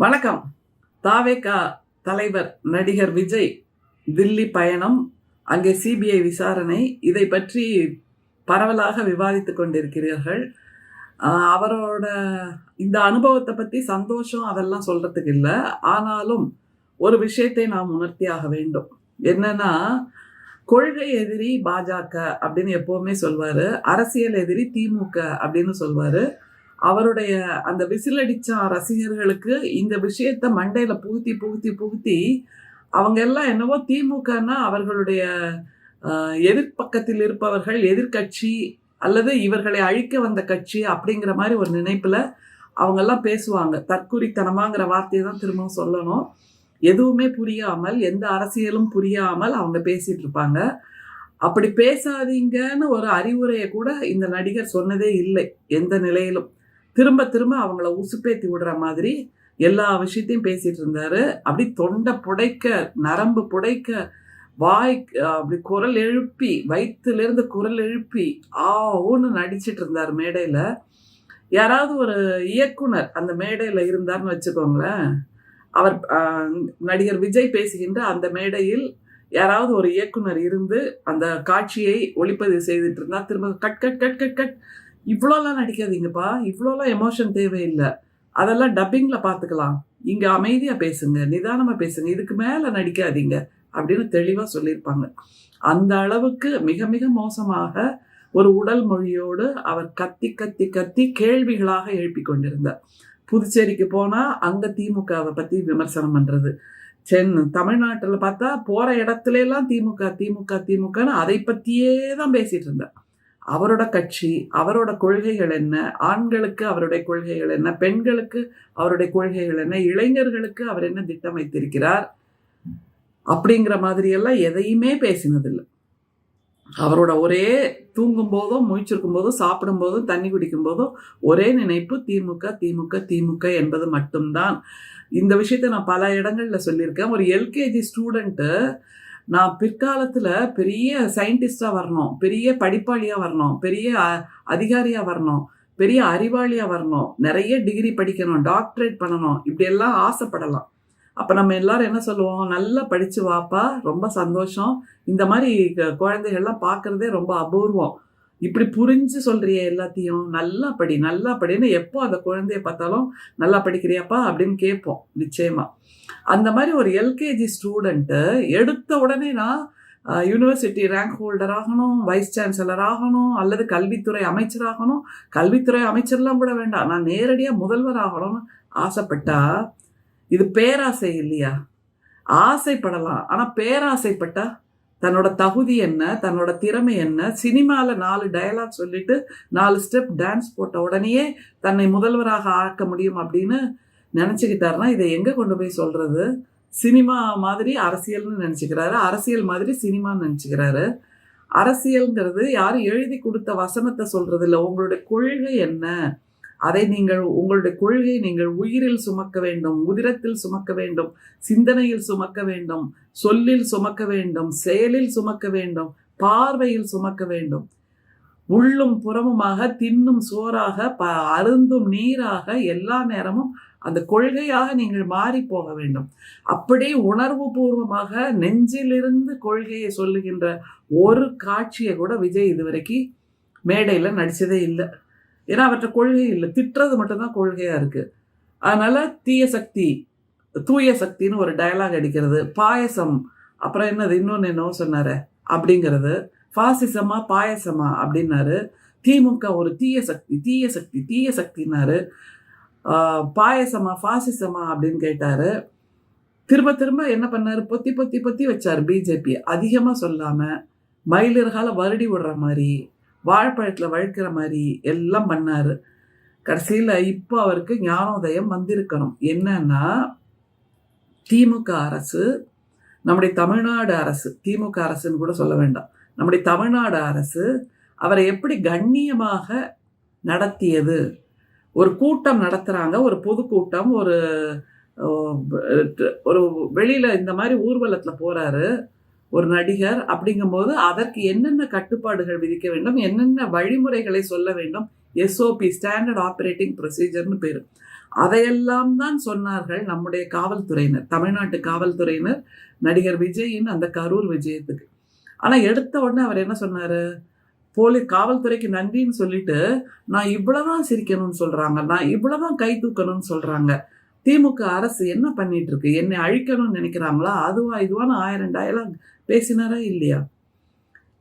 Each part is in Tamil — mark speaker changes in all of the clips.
Speaker 1: வணக்கம். தாவேகா தலைவர் நடிகர் விஜய் தில்லி பயணம், அங்கே சிபிஐ விசாரணை, இதை பற்றி பரவலாக விவாதித்துக் கொண்டிருக்கிறீர்கள். அவரோட இந்த அனுபவத்தை பற்றி சந்தோஷம் அதெல்லாம் சொல்றதுக்கு இல்லை. ஆனாலும் ஒரு விஷயத்தை நாம் உணர்த்தியாக வேண்டும். என்னன்னா, கொள்கை எதிரி பாஜக அப்படின்னு எப்பவுமே சொல்வாரு, அரசியல் எதிரி திமுக அப்படின்னு சொல்வாரு. அவருடைய அந்த விசிலடிச்ச ரசிகர்களுக்கு இந்த விஷயத்த மண்டையில புகுத்தி புகுத்தி புகுத்தி அவங்க எல்லாம் என்னவோ திமுகன்னா அவர்களுடைய எதிர்பக்கத்தில் இருப்பவர்கள் எதிர்கட்சி அல்லது இவர்களை அழிக்க வந்த கட்சி அப்படிங்கிற மாதிரி ஒரு நினைப்புல அவங்க எல்லாம் பேசுவாங்க. தற்குறித்தனமாங்கிற வார்த்தையை தான் திரும்பவும் சொல்லணும். எதுவுமே புரியாமல், எந்த அரசியலும் புரியாமல் அவங்க பேசிட்டு இருப்பாங்க. அப்படி பேசாதீங்கன்னு ஒரு அறிவுரையை கூட இந்த நடிகர் சொன்னதே இல்லை எந்த நிலையிலும். திரும்ப திரும்ப அவங்கள உசுப்பேத்தி விடுற மாதிரி எல்லா விஷயத்தையும் பேசிட்டு இருந்தாரு. அப்படி தொண்டை புடைக்க, நரம்பு புடைக்க, வாய் அப்படி குரல் எழுப்பி, வயிற்றுலேருந்து குரல் எழுப்பி ஊன்னு நடிச்சிட்டு இருந்தார் மேடையில். யாராவது ஒரு இயக்குனர் அந்த மேடையில் இருந்தார்னு வச்சுக்கோங்களேன், அவர் நடிகர் விஜய் பேசுகின்ற அந்த மேடையில் யாராவது ஒரு இயக்குனர் இருந்து அந்த காட்சியை ஒளிப்பதிவு செய்துட்டு இருந்தா திரும்ப cut cut cut cut cut, இவ்வளோலாம் நடிக்காதீங்கப்பா, இவ்வளோலாம் எமோஷன் தேவையில்லை, அதெல்லாம் டப்பிங்கில் பார்த்துக்கலாம், இங்கே அமைதியாக பேசுங்க, நிதானமாக பேசுங்க, இதுக்கு மேலே நடிக்காதீங்க அப்படின்னு தெளிவாக சொல்லியிருப்பாங்க. அந்த அளவுக்கு மிக மிக மோசமாக ஒரு உடல் மொழியோடு அவர் கத்தி கத்தி கத்தி கேள்விகளாக எழுப்பி கொண்டிருந்தார். புதுச்சேரிக்கு போனால் அங்கே திமுகவை பற்றி விமர்சனம் பண்ணுறது, தமிழ்நாட்டில் பார்த்தா போகிற இடத்துலலாம் திமுக திமுக திமுகன்னு அதை பற்றியே தான் பேசிகிட்டு இருந்தார். அவரோட கட்சி, அவரோட கொள்கைகள் என்ன, ஆண்களுக்கு அவருடைய கொள்கைகள் என்ன, பெண்களுக்கு அவருடைய கொள்கைகள் என்ன, இளைஞர்களுக்கு அவர் என்ன திட்டம் வைத்திருக்கிறார் அப்படிங்கிற மாதிரியெல்லாம் எதையுமே பேசினதில்லை. அவரோட ஒரே தூங்கும் போதும், முழிச்சிருக்கும் போதும், சாப்பிடும் போதும், தண்ணி குடிக்கும் போதும் ஒரே நினைப்பு திமுக திமுக திமுக என்பது மட்டும்தான். இந்த விஷயத்தை நான் பல இடங்கள்ல சொல்லியிருக்கேன். ஒரு எல்கேஜி ஸ்டூடெண்ட்டு நான் பிற்காலத்தில் பெரிய சயின்டிஸ்டாக வரணும், பெரிய படிப்பாளியாக வரணும், பெரிய அதிகாரியாக வரணும், பெரிய அறிவாளியாக வரணும், நிறைய டிகிரி படிக்கணும், டாக்டரேட் பண்ணணும், இப்படியெல்லாம் ஆசைப்படலாம். அப்போ நம்ம எல்லாரும் என்ன சொல்லுவோம், நல்லா படித்து வாப்பா, ரொம்ப சந்தோஷம், இந்த மாதிரி குழந்தைகள்லாம் பார்க்குறதே ரொம்ப அபூர்வம், இப்படி புரிஞ்சு சொல்கிறிய எல்லாத்தையும், நல்லா படி நல்லா படின்னு எப்போ அந்த குழந்தைய பார்த்தாலும் நல்லா படிக்கிறியாப்பா அப்படின்னு கேட்போம் நிச்சயமாக. அந்த மாதிரி ஒரு எல்கேஜி ஸ்டூடெண்ட்டு எடுத்த உடனே நான் யூனிவர்சிட்டி ரேங்க் ஹோல்டர் ஆகணும், வைஸ் சான்சலர் ஆகணும், அல்லது கல்வித்துறை அமைச்சராகணும், கல்வித்துறை அமைச்சர்லாம் கூட வேண்டாம், நான் நேரடியாக முதல்வர் ஆகணும்னு ஆசைப்பட்டா இது பேராசை இல்லையா? ஆசைப்படலாம், ஆனால் பேராசைப்பட்டா தன்னோட தகுதி என்ன, தன்னோட திறமை என்ன, சினிமாவில் 4 டயலாக் சொல்லிட்டு 4 ஸ்டெப் டான்ஸ் போட்ட உடனேயே தன்னை முதல்வராக ஆக்க முடியும் அப்படின்னு நினச்சிக்கிட்டாருன்னா இதை எங்கே கொண்டு போய் சொல்கிறது? சினிமா மாதிரி அரசியல்னு நினச்சிக்கிறாரு, அரசியல் மாதிரி சினிமான்னு நினச்சிக்கிறாரு. அரசியல்ங்கிறது யாரும் எழுதி கொடுத்த வசனத்தை சொல்கிறது இல்லை. உங்களுடைய கொள்கை என்ன, அதை நீங்கள் உங்களுடைய கொள்கையை நீங்கள் உயிரில் சுமக்க வேண்டும், உதிரத்தில் சுமக்க வேண்டும், சிந்தனையில் சுமக்க வேண்டும், சொல்லில் சுமக்க வேண்டும், செயலில் சுமக்க வேண்டும், பார்வையில் சுமக்க வேண்டும். உள்ளும் புறமுமாக, தின்னும் சோறாக, அருந்தும் நீராக, எல்லா நேரமும் அந்த கொள்கையாக நீங்கள் மாறி போக வேண்டும். அப்படி உணர்வு பூர்வமாக நெஞ்சிலிருந்து கொள்கையை சொல்லுகின்ற ஒரு காட்சியை கூட விஜய் இதுவரைக்கும் மேடையில் நடித்ததே இல்லை. ஏன்னா அவற்றை கொள்கை இல்லை, திட்டுறது மட்டும்தான் கொள்கையாக இருக்குது. அதனால் தூய சக்தின்னு ஒரு டயலாக் அடிக்கிறது, பாயசம், அப்புறம் என்னது இன்னொன்று என்னவோ சொன்னார் அப்படிங்கிறது, ஃபாசிசமா பாயசமா அப்படின்னாரு. திமுக ஒரு தீய சக்தி தீய சக்தி தீய சக்தினாரு. பாயசமா ஃபாசிசமா அப்படின்னு கேட்டார். திரும்ப திரும்ப என்ன பண்ணார், பொத்தி பொத்தி பொத்தி வச்சார் பிஜேபி. அதிகமாக சொல்லாமல் மயிலிறகால வருடி விடுற மாதிரி, வாழைப்பழத்தில் வழுக்கிற மாதிரி எல்லாம் பண்ணார். கடைசியில் இப்போ அவருக்கு ஞானோதயம் வந்திருக்கணும். என்னன்னா, திமுக அரசு, நம்முடைய தமிழ்நாடு அரசு, திமுக அரசுன்னு கூட சொல்ல வேண்டாம், நம்முடைய தமிழ்நாடு அரசு அவரை எப்படி கண்ணியமாக நடத்தியது. ஒரு கூட்டம் நடத்துகிறாங்க, ஒரு பொதுக்கூட்டம், ஒரு வெளியில் இந்த மாதிரி ஊர்வலத்தில் போகிறாரு ஒரு நடிகர். அப்படிங்கும்போது அதற்கு என்னென்ன கட்டுப்பாடுகள் விதிக்க வேண்டும், என்னென்ன வழிமுறைகளை சொல்ல வேண்டும், எஸ்ஓபி, ஸ்டாண்டர்ட் ஆப்ரேட்டிங் ப்ரொசீஜர்னு பேர். அதையெல்லாம் தான் சொன்னார்கள் நம்முடைய காவல்துறையினர், தமிழ்நாட்டு காவல்துறையினர் நடிகர் விஜயின் அந்த கரூர் விஜயத்துக்கு. ஆனா எடுத்த உடனே அவர் என்ன சொன்னாரு, காவல்துறைக்கு நன்றின்னு சொல்லிட்டு நான் இவ்வளவுதான் சிரிக்கணும்னு சொல்றாங்க, நான் இவ்வளவுதான் கை தூக்கணும்னு சொல்றாங்க, திமுக அரசு என்ன பண்ணிட்டு இருக்கு, என்னை அழிக்கணும்னு நினைக்கிறாங்களா, அதுவா இதுவான 1000 டயலாக் பேசினாரா இல்லையா?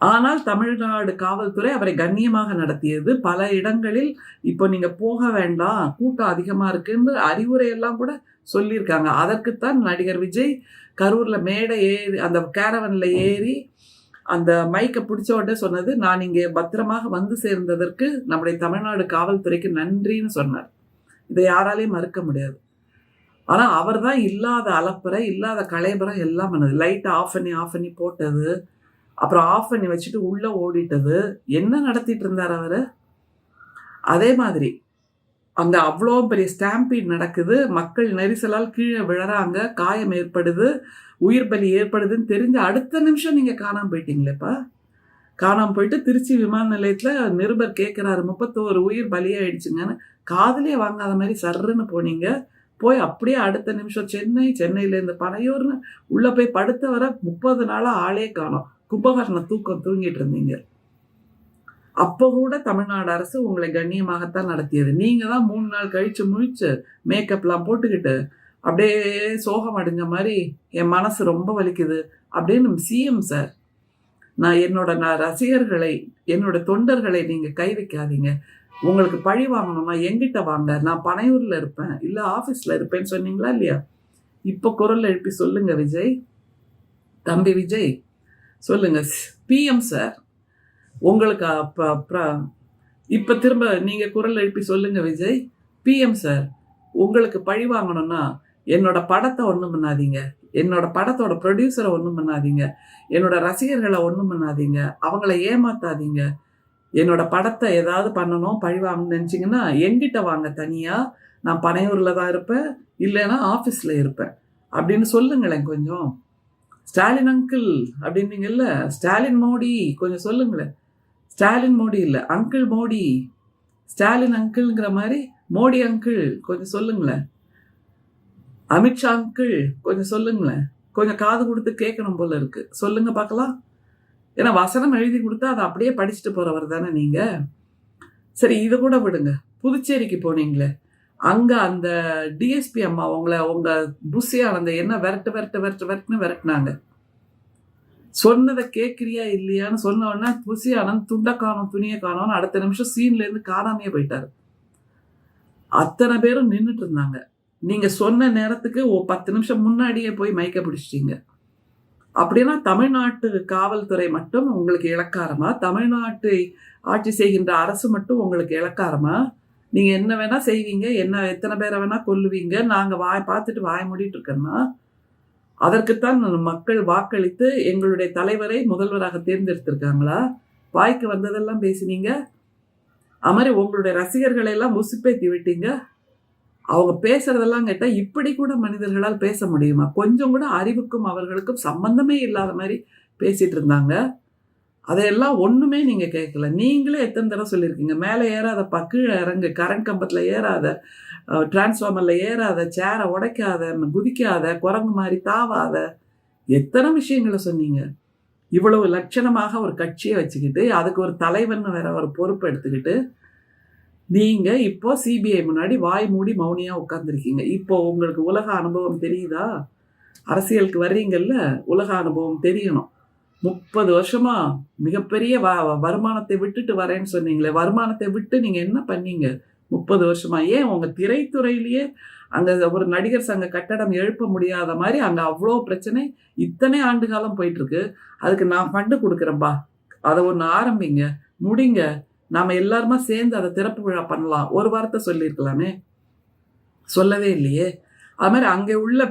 Speaker 1: ஆனால் தமிழ்நாடு காவல்துறை அவரை கண்ணியமாக நடத்தியது. பல இடங்களில் இப்போ நீங்க போக வேண்டாம், கூட்டம் அதிகமா இருக்குன்னு அறிவுரை எல்லாம் கூட சொல்லியிருக்காங்க. அதற்குத்தான் நடிகர் விஜய் கரூர்ல மேடை ஏறி அந்த கேரவன்ல ஏறி அந்த மைக்கை பிடிச்ச உடனே சொன்னது, நான் இங்கே பத்திரமாக வந்து சேர்ந்ததற்கு நம்முடைய தமிழ்நாடு காவல்துறைக்கு நன்றின்னு சொன்னார். இதை யாராலையும் மறுக்க முடியாது. ஆனா அவர் தான் இல்லாத அலப்பறை, இல்லாத கலைபரம் எல்லாம் பண்ணது. லைட்டை ஆஃப் பண்ணி போட்டது, அப்புறம் ஆஃப் பண்ணி வச்சுட்டு உள்ள ஓடிட்டது. என்ன நடத்திட்டு இருந்தார் அவரு? அதே மாதிரி அங்க அவ்வளோ பெரிய ஸ்டாம்பீட் நடக்குது, மக்கள் நெரிசலால் கீழே விழறாங்க, காயம் ஏற்படுது, உயிர் பலி ஏற்படுதுன்னு தெரிஞ்ச அடுத்த நிமிஷம் நீங்க காணாம போயிட்டீங்களேப்பா. காணாம போயிட்டு திருச்சி விமான நிலையத்துல நிருபர் கேட்கிறாரு, 31 உயிர் பலியாயிடுச்சுங்கன்னு. காதலியே வாங்காத மாதிரி சர்ருன்னு போனீங்க. போய் அப்படியே அடுத்த நிமிஷம் சென்னையிலேருந்து பனையூர்னு உள்ள போய் படுத்த வர 30 நாளா ஆளே காணோம். கும்பகர்ண தூக்கம் தூங்கிட்டு இருந்தீங்க. அப்போ கூட தமிழ்நாடு அரசு உங்களை கண்ணியமாகத்தான் நடத்தியது. நீங்க தான் 3 நாள் கழிச்சு முழிச்சு மேக்கப்லாம் போட்டுக்கிட்டு அப்படியே சோகம் அடைஞ்ச மாதிரி என் மனசு ரொம்ப வலிக்குது அப்படின்னு சிஎம் சார், நான் ரசிகர்களை, என்னோட தொண்டர்களை நீங்க கை வைக்காதீங்க, உங்களுக்கு பழி வாங்கணும்னா எங்கிட்ட வாங்க, நான் பனையூர்ல இருப்பேன் இல்ல ஆபீஸ்ல இருப்பேன்னு சொன்னீங்களா இல்லையா? இப்ப குரல் எழுப்பி சொல்லுங்க விஜய், தம்பி விஜய் சொல்லுங்க. பிஎம் சார் உங்களுக்கு இப்ப திரும்ப நீங்க குரல் எழுப்பி சொல்லுங்க விஜய். பிஎம் சார் உங்களுக்கு பழி வாங்கணும்னா என்னோட படத்தை ஒண்ணும் பண்ணாதீங்க, என்னோட படத்தோட ப்ரொடியூசரை ஒண்ணும் பண்ணாதீங்க, என்னோட ரசிகர்களை ஒண்ணும் பண்ணாதீங்க, அவங்கள ஏமாத்தாதீங்க. என்னோட படத்தை ஏதாவது பண்ணணும், பழி வாங்கணும்னு நினைச்சீங்கன்னா என்கிட்ட வாங்க தனியா, நான் பனையூர்ல தான் இருப்பேன், இல்லைன்னா ஆபீஸ்ல இருப்பேன் அப்படின்னு சொல்லுங்களேன் கொஞ்சம். ஸ்டாலின் அங்கிள் அப்படின்னீங்கல்ல, ஸ்டாலின் மோடி கொஞ்சம் சொல்லுங்களேன். ஸ்டாலின் மோடி இல்லை, அங்கிள் மோடி. ஸ்டாலின் அங்கிள்ங்கிற மாதிரி மோடி அங்கிள் கொஞ்சம் சொல்லுங்களேன். அமித்ஷா அங்கிள் கொஞ்சம் சொல்லுங்களேன். கொஞ்சம் காது கொடுத்து கேட்கணும் போல இருக்கு, சொல்லுங்க பார்க்கலாம். ஏன்னா வசனம் எழுதி கொடுத்தா அதை அப்படியே படிச்சுட்டு போறவர் தானே நீங்க. சரி, இதை கூட விடுங்க. புதுச்சேரிக்கு போனீங்களே, அங்க அந்த டிஎஸ்பி அம்மா உங்க புஷி ஆனந்த என்ன விரட்டுன்னு விரட்டினாங்க. சொன்னதை கேட்கிறியா இல்லையான்னு சொன்ன உடனே புஷி ஆனந்த் துண்டை காணும் துணியை காணும்னு அடுத்த நிமிஷம் சீன்ல இருந்து காணாமையே போயிட்டாரு. அத்தனை பேரும் நின்றுட்டு இருந்தாங்க. நீங்க சொன்ன நேரத்துக்கு 10 நிமிஷம் முன்னாடியே போய் மைக்க பிடிச்சிட்டீங்க. அப்படின்னா தமிழ்நாட்டு காவல்துறை மட்டும் உங்களுக்கு இளக்காரமா? தமிழ்நாட்டை ஆட்சி செய்கின்ற அரசு மட்டும் உங்களுக்கு இளக்காரமா? நீங்க என்ன வேணா செய்வீங்க, எத்தனை பேரை வேணா கொல்லுவீங்க, நாங்க பார்த்துட்டு வாய் மூடிட்டு இருக்கோம்னா? அதற்குத்தான் மக்கள் வாக்களித்து எங்களுடைய தலைவரை முதல்வராக தேர்ந்தெடுத்திருக்காங்களா? வாய்க்கு வந்ததெல்லாம் பேசினீங்க. அது மாதிரி உங்களுடைய ரசிகர்களை எல்லாம் உசுப்பேத்தி விட்டீங்க. அவங்க பேசுறதெல்லாம் கேட்டா இப்படி கூட மனிதர்களால் பேச முடியுமா? கொஞ்சம் கூட அறிவுக்கும் அவர்களுக்கும் சம்பந்தமே இல்லாத மாதிரி பேசிட்டு இருந்தாங்க. அதையெல்லாம் ஒண்ணுமே நீங்க கேட்கல. நீங்களே எத்தனை தடவை சொல்லியிருக்கீங்க, மேலே ஏறாதப்பா, கீழே இறங்கு, கரண்ட் கம்பத்துல ஏறாத, டிரான்ஸ்ஃபார்மர்ல ஏறாத, சேரை உடைக்காத, குதிக்காத, குரங்கு மாதிரி தாவாத, எத்தனை விஷயங்களை சொன்னீங்க. இவ்வளவு லட்சணமாக ஒரு கட்சியை வச்சுக்கிட்டு அதுக்கு ஒரு தலைவன் வேற ஒரு பொறுப்பு எடுத்துக்கிட்டு நீங்க இப்போ சிபிஐ முன்னாடி வாய் மூடி மௌனியா உட்கார்ந்துருக்கீங்க. இப்போ உங்களுக்கு உலக அனுபவம் தெரியுதா? அரசியலுக்கு வர்றீங்கல்ல, உலக அனுபவம் தெரியணும். 30 வருஷமா மிகப்பெரிய வருமானத்தை விட்டுட்டு வரேன்னு சொன்னீங்களே, வருமானத்தை விட்டு நீங்க என்ன பண்ணீங்க 30 வருஷமா? ஏன் உங்க திரைத்துறையிலேயே அங்க ஒரு நடிகர் சங்க கட்டடம் எழுப்ப முடியாத மாதிரி அங்க அவ்வளோ பிரச்சனை இத்தனை ஆண்டு காலம் போயிட்டு இருக்கு. அதுக்கு நான் ஃபண்டு கொடுக்குறேன்பா, அதை ஒன்று ஆரம்பிங்க, முடிங்க, நாம எல்லாருமா சேர்ந்து அதை திறப்பு விழா பண்ணலாம். ஒரு வார்த்தை சொல்லியிருக்கலாமே, சொல்லவே இல்லையே. அது மாதிரி அங்கே உள்ள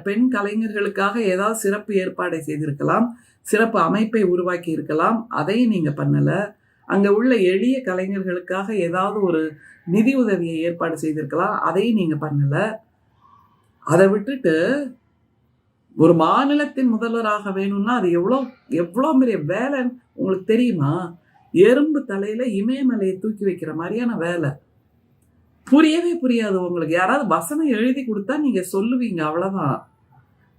Speaker 1: பெண் கலைஞர்களுக்காக ஏதாவது சிறப்பு ஏற்பாடை செய்திருக்கலாம், சிறப்பு அமைப்பை உருவாக்கி இருக்கலாம், அதையும் நீங்க பண்ணல. அங்க உள்ள எளிய கலைஞர்களுக்காக ஏதாவது ஒரு நிதி உதவியை ஏற்பாடு செய்திருக்கலாம், அதையும் நீங்க பண்ணல. அதை விட்டுட்டு ஒரு மாநிலத்தின் முதல்வராக வேணும்னா அது எவ்வளோ பெரிய வேலை உங்களுக்கு தெரியுமா? எறும்பு தலையில இமயமலையை தூக்கி வைக்கிற மாதிரியான வேலை. புரியவே புரியாது உங்களுக்கு. யாராவது வசனம் எழுதி கொடுத்தா நீங்க சொல்லுவீங்க, அவ்வளவுதான்.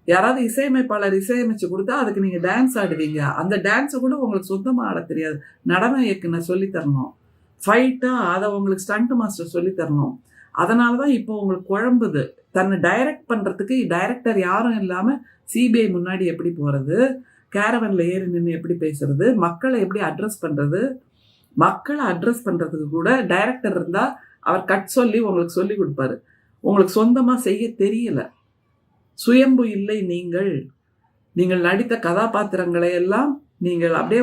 Speaker 1: யாராவது இசையமைப்பாளர் இசையமைச்சு கொடுத்தா அதுக்கு நீங்க டான்ஸ் ஆடுவீங்க. அந்த டான்ஸை கூட உங்களுக்கு சொந்தமா ஆட தெரியாது. நடன இயக்குனர் சொல்லி தரணும். ஃபைட்டா அதை உங்களுக்கு ஸ்டண்ட் மாஸ்டர் சொல்லி தரணும். அதனாலதான் இப்போ உங்களுக்கு குழம்புது. தன்னை டைரக்ட் பண்றதுக்கு டைரக்டர் யாரும் இல்லாம சிபிஐ முன்னாடி எப்படி போறது, கேரவன்ல ஏறி நின்று எப்படி பேசுறது, மக்களை எப்படி அட்ரஸ் பண்றது. மக்களை அட்ரஸ் பண்றதுக்கு கூட டைரக்டர் இருந்தா அவர் கட் சொல்லி உங்களுக்கு சொல்லி கொடுப்பாரு. உங்களுக்கு சொந்தமா செய்ய தெரியல. சுயம்பு இல்லை நீங்கள். நீங்கள் நடித்த கதாபாத்திரங்களை எல்லாம் நீங்கள் அப்படியே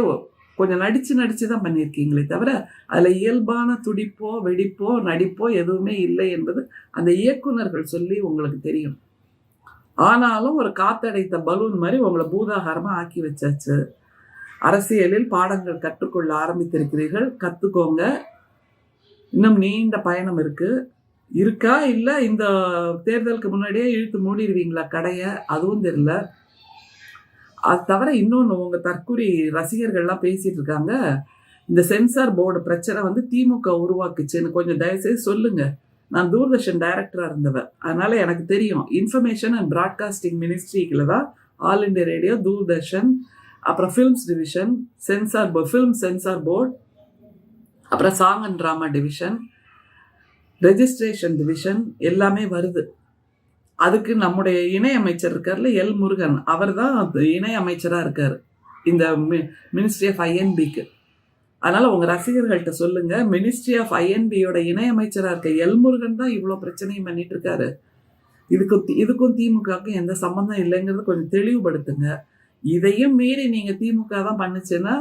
Speaker 1: கொஞ்சம் நடிச்சு தான் பண்ணியிருக்கீங்களே தவிர அதுல இயல்பான துடிப்போ வெடிப்போ நடிப்போ எதுவுமே இல்லை என்பது அந்த இயக்குனர்கள் சொல்லி உங்களுக்கு தெரியும். ஆனாலும் ஒரு காத்தடைத்த பலூன் மாதிரி உங்களை பூதாகாரமா ஆக்கி வச்சாச்சு. அரசியலில் பாடங்கள் கற்றுக்கொள்ள ஆரம்பித்திருக்கிறீர்கள், கத்துக்கோங்க. இன்னும் நீண்ட பயணம் இருக்கா இல்ல இந்த தேர்தலுக்கு முன்னாடியே இழுத்து மூடிடுவீங்களா கடைய, அதுவும் தெரியல. அது தவிர இன்னொன்னு, உங்க தற்கூரி ரசிகர்கள்லாம் பேசிட்டு இருக்காங்க, இந்த சென்சார் போர்டு பிரச்சனை வந்து திமுக உருவாக்குச்சுன்னு கொஞ்சம் தயவுசெய்து சொல்லுங்க. நான் தூர்தர்ஷன் டைரக்டரா இருந்தவன், அதனால எனக்கு தெரியும். இன்ஃபர்மேஷன் அண்ட் பிராட்காஸ்டிங் மினிஸ்ட்ரிக்குள்ள தான் ஆல் இண்டியா ரேடியோ, தூர்தர்ஷன், அப்புறம் films division, film censor board, அப்புறம் song and drama division, registration division எல்லாமே வருது. அதுக்கு நம்முடைய இணை அமைச்சர் இருக்கார்ல, எல் முருகன், அவர் தான் இணை அமைச்சரா இருக்காரு இந்த மினிஸ்ட்ரி ஆஃப் ஐஎன்பிக்கு. அதனால உங்க ரசிகர்கள்ட்ட சொல்லுங்க, மினிஸ்ட்ரி ஆஃப் ஐஎன்பியோட இணை அமைச்சரா இருக்க எல் முருகன் தான் இவ்வளவு பிரச்சனையும் பண்ணிட்டு இருக்காரு. இதுக்கும் திமுகவுக்கும் எந்த சம்பந்தம் இல்லைங்கிறத கொஞ்சம் தெளிவுபடுத்துங்க. இதையும் மீறி நீங்க திமுக தான் பண்ணுச்சுன்னா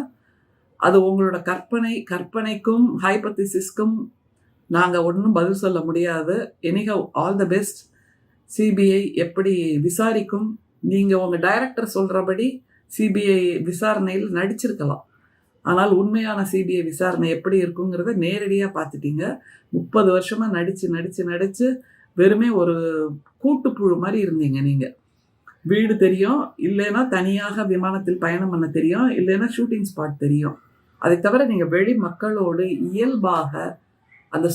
Speaker 1: அது உங்களோட கற்பனைக்கும் ஹைபோதீசிஸ்க்கும் நாங்க ஒன்றும் பதில் சொல்ல முடியாது. Anyhow, all the best. CBI எப்படி விசாரிக்கும், நீங்க உங்க டைரக்டர் சொல்றபடி சிபிஐ விசாரணையில் நடிச்சிருக்கலாம். ஆனால் உண்மையான சிபிஐ விசாரணை எப்படி இருக்குங்கிறத நேரடியா பார்த்துட்டீங்க. 30 வருஷமா நடிச்சு வெறுமே ஒரு கூட்டுப்புழு மாதிரி இருந்தீங்க நீங்க. வீடு தெரியும், இல்லைன்னா தனியாக விமானத்தில் பயணம் பண்ண தெரியும், இல்லைன்னா ஷூட்டிங் ஸ்பாட் தெரியும். அதை தவிர நீங்க வெளி மக்களோடு இயல்பாக அந்த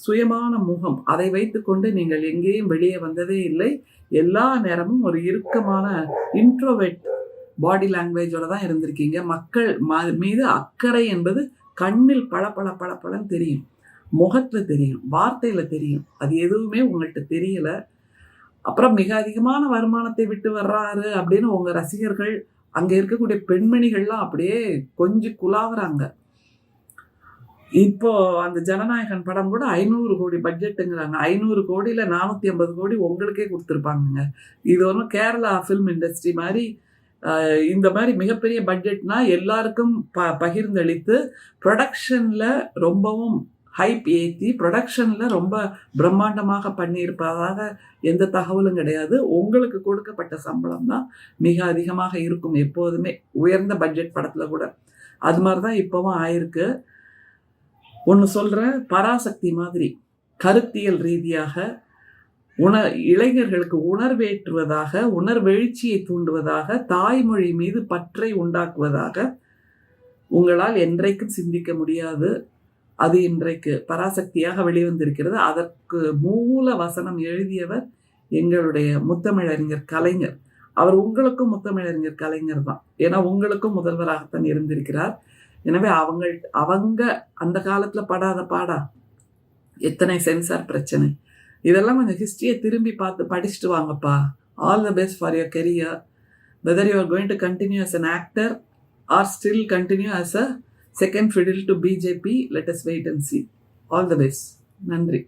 Speaker 1: சுயமான முகம் அதை வைத்துக்கொண்டு நீங்கள் எங்கேயும் வெளியே வந்ததே இல்லை. எல்லா நேரமும் ஒரு இறுக்கமான இன்ட்ரோவெட் பாடி லாங்குவேஜோட தான் இருந்திருக்கீங்க. மக்கள் மீது அக்கறை என்பது கண்ணில் பளபளன்னு தெரியும், முகத்துல தெரியும், வார்த்தையில தெரியும். அது எதுவுமே உங்கள்கிட்ட தெரியல. அப்புறம் மிக அதிகமான வருமானத்தை விட்டு வர்றாரு அப்படின்னு உங்க ரசிகர்கள், அங்க இருக்கக்கூடிய பெண்மணிகள்லாம் அப்படியே கொஞ்சம் குலாவுறாங்க. இப்போ அந்த ஜனநாயகன் படம் கூட 500 கோடி பட்ஜெட்டுங்கிறாங்க. 500 கோடியில 450 கோடி உங்களுக்கே கொடுத்துருப்பாங்க. இது ஒன்றும் கேரளா ஃபிலிம் இண்டஸ்ட்ரி மாதிரி இந்த மாதிரி மிகப்பெரிய பட்ஜெட்னா எல்லாருக்கும் பகிர்ந்தளித்து ப்ரொடக்ஷன்ல ரொம்பவும் ஹைப் ஏற்றி ப்ரொடக்ஷன்ல ரொம்ப பிரம்மாண்டமாக பண்ணியிருப்பதாக எந்த தகவலும் கிடையாது. உங்களுக்கு கொடுக்கப்பட்ட சம்பளம் தான் மிக அதிகமாக இருக்கும் எப்போதுமே, உயர்ந்த பட்ஜெட் படத்துல கூட. அது மாதிரிதான் இப்பவும் ஆயிருக்கு. ஒன்று சொல்கிறேன், பராசக்தி மாதிரி கருத்தியல் ரீதியாக இளைஞர்களுக்கு உணர்வேற்றுவதாக, உணர்வெழுச்சியை தூண்டுவதாக, தாய்மொழி மீது பற்றை உண்டாக்குவதாக உங்களால் என்றைக்கும் சிந்திக்க முடியாது. அது இன்றைக்கு பராசக்தியாக வெளிவந்திருக்கிறது. அதற்கு மூல வசனம் எழுதியவர் எங்களுடைய முத்தமிழறிஞர் கலைஞர். அவர் உங்களுக்கும் முத்தமிழறிஞர் கலைஞர் தான். ஏன்னா உங்களுக்கும் முதல்வராகத்தான் இருந்திருக்கிறார். எனவே அவங்க அந்த காலத்துல படாத பாடா எத்தனை சென்சார் பிரச்சனை, இதெல்லாம் கொஞ்சம் ஹிஸ்டரியை திரும்பி பார்த்து படிச்சுட்டு வாங்கப்பா. All the best for your career. Whether you are going to continue as an actor or still continue as a second fiddle to BJP, let us wait and see. All the best. நன்றி.